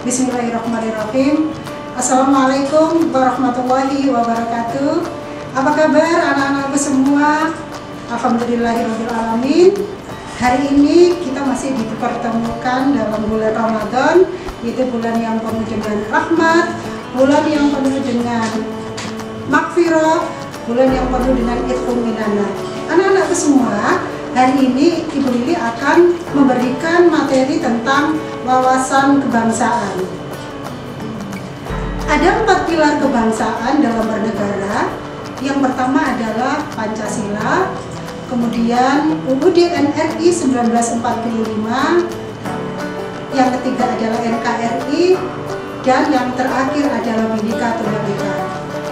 Bismillahirrahmanirrahim. Assalamualaikum warahmatullahi wabarakatuh. Apa kabar anak-anakku semua? Alhamdulillahirrahmanirrahim. Hari ini kita masih dipertemukan dalam bulan Ramadan, yaitu bulan yang penuh dengan rahmat, bulan yang penuh dengan makfirah, bulan yang penuh dengan itqun minanar. Anak-anakku semua, hari ini Ibu Lili akan memberikan materi tentang wawasan kebangsaan. Ada 4 pilar kebangsaan dalam bernegara. Yang pertama adalah Pancasila, kemudian UUD NRI 1945, yang ketiga adalah NKRI, dan yang terakhir adalah Bhinneka Tunggal Ika.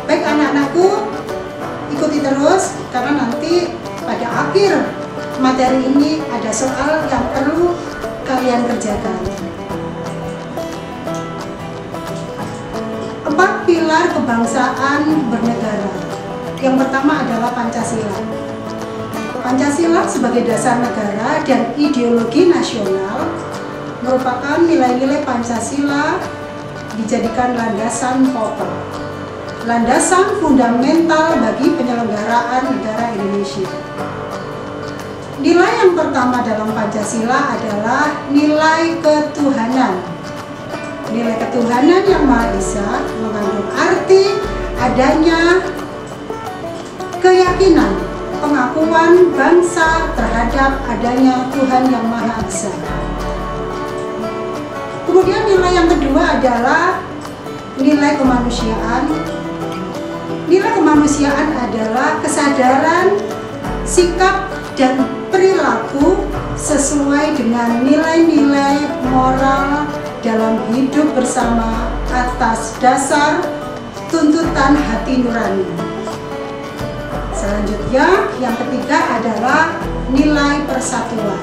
Baik anak-anakku, ikuti terus karena nanti pada akhir materi ini ada soal yang perlu kalian kerjakan. 4 pilar kebangsaan bernegara. Yang pertama adalah Pancasila. Pancasila sebagai dasar negara dan ideologi nasional merupakan nilai-nilai Pancasila dijadikan landasan pokok, landasan fundamental bagi penyelenggaraan negara Indonesia. Nilai yang pertama dalam Pancasila adalah nilai ketuhanan. Nilai ketuhanan yang Maha Esa mengandung arti adanya keyakinan, pengakuan bangsa terhadap adanya Tuhan yang Maha Esa. Kemudian nilai yang kedua adalah nilai kemanusiaan. Nilai kemanusiaan adalah kesadaran, sikap, dan perilaku sesuai dengan nilai-nilai moral dalam hidup bersama atas dasar tuntutan hati nurani. Selanjutnya, yang ketiga adalah nilai persatuan.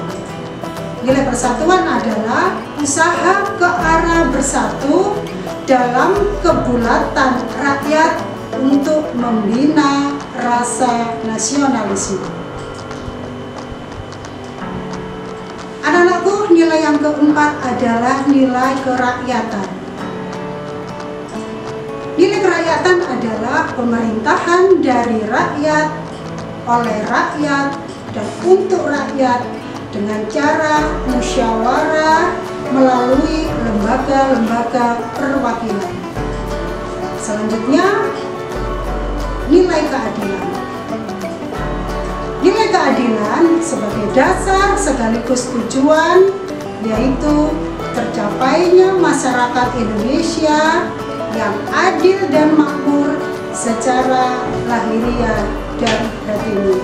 Nilai persatuan adalah usaha ke arah bersatu dalam kebulatan rakyat untuk membina rasa nasionalisme. Anak-anakku, nilai yang keempat adalah nilai kerakyatan. Nilai kerakyatan adalah pemerintahan dari rakyat, oleh rakyat, dan untuk rakyat dengan cara musyawarah melalui lembaga-lembaga perwakilan. Selanjutnya, nilai keadilan. Nilai keadilan sebagai dasar sekaligus tujuan, yaitu tercapainya masyarakat Indonesia yang adil dan makmur secara lahiriah dan batiniah.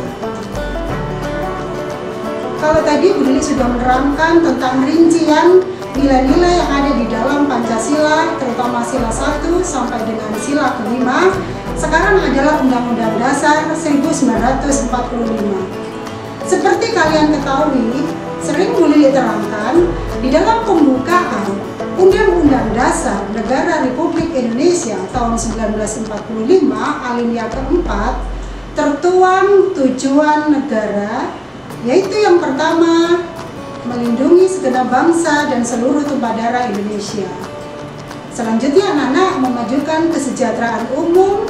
Kalau tadi Bu Lili sudah menerangkan tentang rincian nilai-nilai yang ada di dalam Pancasila, terutama sila 1 sampai dengan sila kelima, sekarang adalah Undang-Undang Dasar 1945. Seperti kalian ketahui, sering Bu Lili terangkan, di dalam pembukaan Undang-Undang Dasar Negara Republik Indonesia tahun 1945 alinea keempat tertuang tujuan negara, yaitu yang pertama, melindungi segenap bangsa dan seluruh tumpah darah Indonesia. Selanjutnya anak-anak memajukan kesejahteraan umum,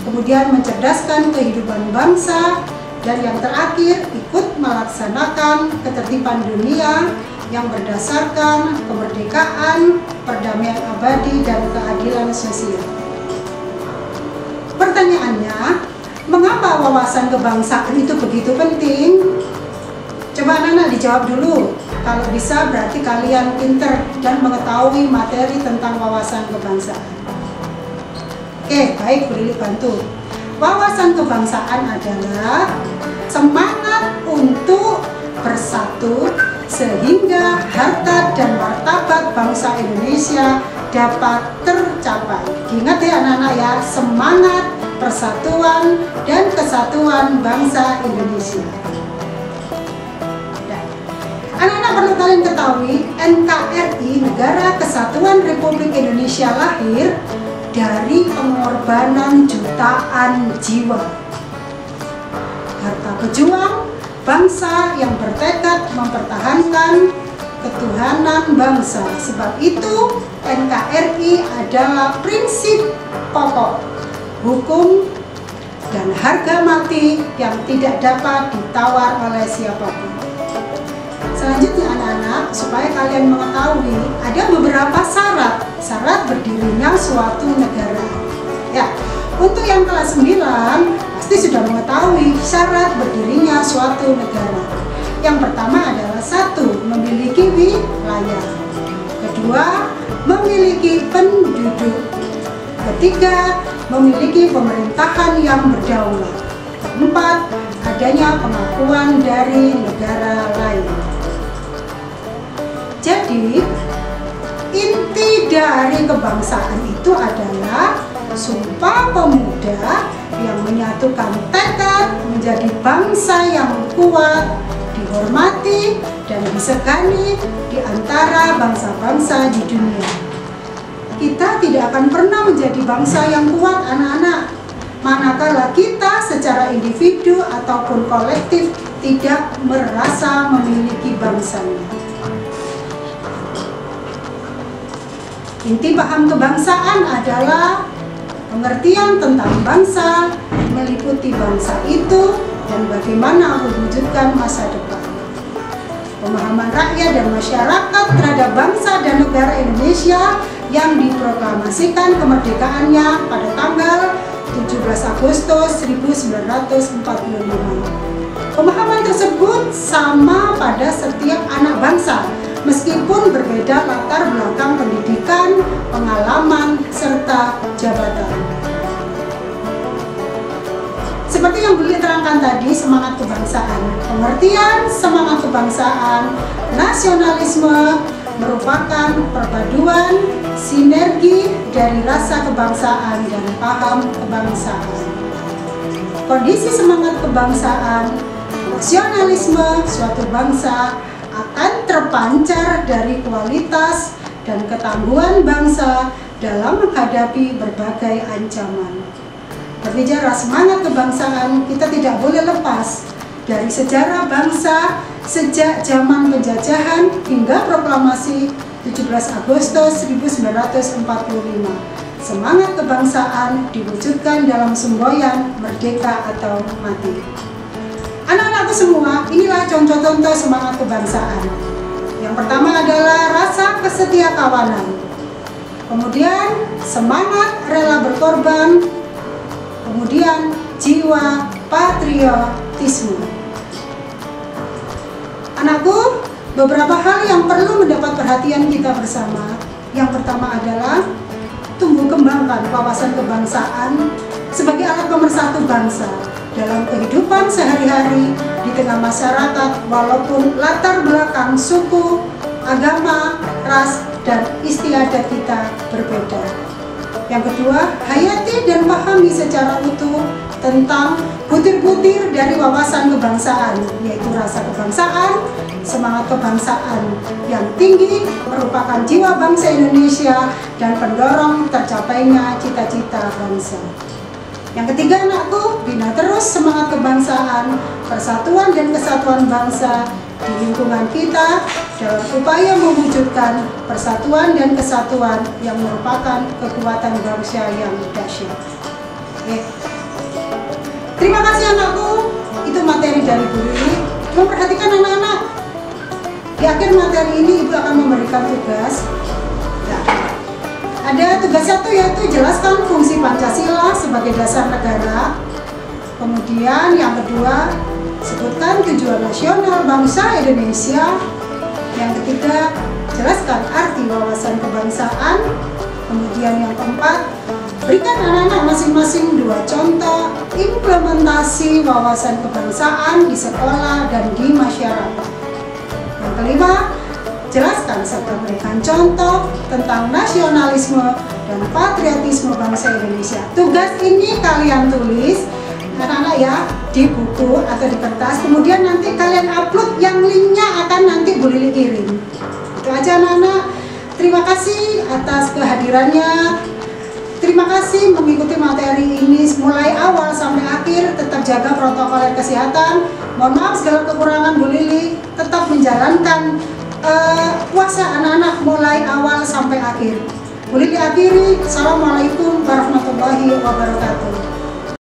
kemudian mencerdaskan kehidupan bangsa, dan yang terakhir ikut melaksanakan ketertiban dunia yang berdasarkan kemerdekaan, perdamaian abadi, dan keadilan sosial. Pertanyaannya, mengapa wawasan kebangsaan itu begitu penting? Coba anak-anak dijawab dulu. Kalau bisa berarti kalian pinter dan mengetahui materi tentang wawasan kebangsaan. Oke, baik, Bu Lili bantu. Wawasan kebangsaan adalah semangat untuk bersatu sehingga harkat dan martabat bangsa Indonesia dapat tercapai. Ingat ya anak-anak ya, semangat persatuan dan kesatuan bangsa Indonesia. Anak-anak perlu kalian ketahui, NKRI, Negara Kesatuan Republik Indonesia, lahir dari pengorbanan jutaan jiwa. Harta pejuang bangsa yang bertekad mempertahankan ketuhanan bangsa. Sebab itu NKRI adalah prinsip pokok, hukum, dan harga mati yang tidak dapat ditawar oleh siapapun. Selanjutnya anak-anak, supaya kalian mengetahui ada beberapa syarat berdirinya suatu negara. Ya, untuk yang kelas 9 pasti sudah mengetahui syarat berdirinya suatu negara. Yang pertama adalah 1. Memiliki wilayah. Kedua, memiliki penduduk. Ketiga, memiliki pemerintahan yang berdaulat. Keempat, adanya pengakuan dari negara lain. Jadi, inti dari kebangsaan itu adalah Sumpah Pemuda yang menyatukan tekad menjadi bangsa yang kuat, dihormati dan disegani di antara bangsa-bangsa di dunia. Kita tidak akan pernah menjadi bangsa yang kuat, anak-anak, manakala kita secara individu ataupun kolektif tidak merasa memiliki bangsanya. Inti paham kebangsaan adalah pengertian tentang bangsa, meliputi bangsa itu, dan bagaimana mewujudkan masa depan. Pemahaman rakyat dan masyarakat terhadap bangsa dan negara Indonesia yang diproklamasikan kemerdekaannya pada tanggal 17 Agustus 1945. Pemahaman tersebut sama pada setiap anak bangsa, meskipun berbeda latar belakang pendidikan, pengalaman, serta jabatan. Seperti yang Buli terangkan tadi, semangat kebangsaan. Pengertian semangat kebangsaan, nasionalisme merupakan perpaduan sinergi dari rasa kebangsaan dan paham kebangsaan. Kondisi semangat kebangsaan, nasionalisme suatu bangsa akan terpancar dari kualitas dan ketangguhan bangsa dalam menghadapi berbagai ancaman. Berbicara semangat kebangsaan, kita tidak boleh lepas dari sejarah bangsa sejak zaman penjajahan hingga proklamasi 17 Agustus 1945. Semangat kebangsaan diwujudkan dalam semboyan merdeka atau mati. Anak-anakku semua, inilah contoh-contoh semangat kebangsaan. Yang pertama adalah rasa kesetiakawanan. Kemudian semangat rela berkorban. Kemudian jiwa patriotisme. Anakku, beberapa hal yang perlu mendapat perhatian kita bersama. Yang pertama adalah tumbuh kembangkan wawasan kebangsaan sebagai alat pemersatu bangsa dalam kehidupan sehari-hari di tengah masyarakat, walaupun latar belakang suku, agama, ras, dan istiadat kita berbeda. Yang kedua, hayati dan pahami secara utuh tentang butir-butir dari wawasan kebangsaan, yaitu rasa kebangsaan, semangat kebangsaan yang tinggi merupakan jiwa bangsa Indonesia dan pendorong tercapainya cita-cita bangsa. Yang ketiga, anakku, bina terus semangat kebangsaan, persatuan dan kesatuan bangsa di lingkungan kita dalam upaya mewujudkan persatuan dan kesatuan yang merupakan kekuatan bangsa yang dahsyat. Oke. Terima kasih anakku, itu materi dari Bu Lili. Memperhatikan anak-anak. Di akhir materi ini Ibu akan memberikan tugas. Nah, ada tugas satu, yaitu jelaskan fungsi Pancasila sebagai dasar negara. Kemudian yang kedua, sebutkan tujuan nasional bangsa Indonesia. Yang ketiga, jelaskan arti wawasan kebangsaan. Kemudian yang keempat, berikan anak-anak masing-masing 2 contoh implementasi wawasan kebangsaan di sekolah dan di masyarakat. Yang kelima, jelaskan serta berikan contoh tentang nasionalisme dan patriotisme bangsa Indonesia. Tugas ini kalian tulis anak-anak ya, di buku atau di kertas, kemudian nanti kalian upload, yang linknya akan nanti Bu Lili kirim. Itu aja anak-anak. Terima kasih atas kehadirannya. Terima kasih mengikuti materi ini mulai awal sampai akhir. Tetap jaga protokol kesehatan. Mohon maaf segala kekurangan Bu Lili. Tetap menjalankan puasa anak-anak mulai awal sampai akhir. Boleh diakhiri. Assalamualaikum warahmatullahi wabarakatuh.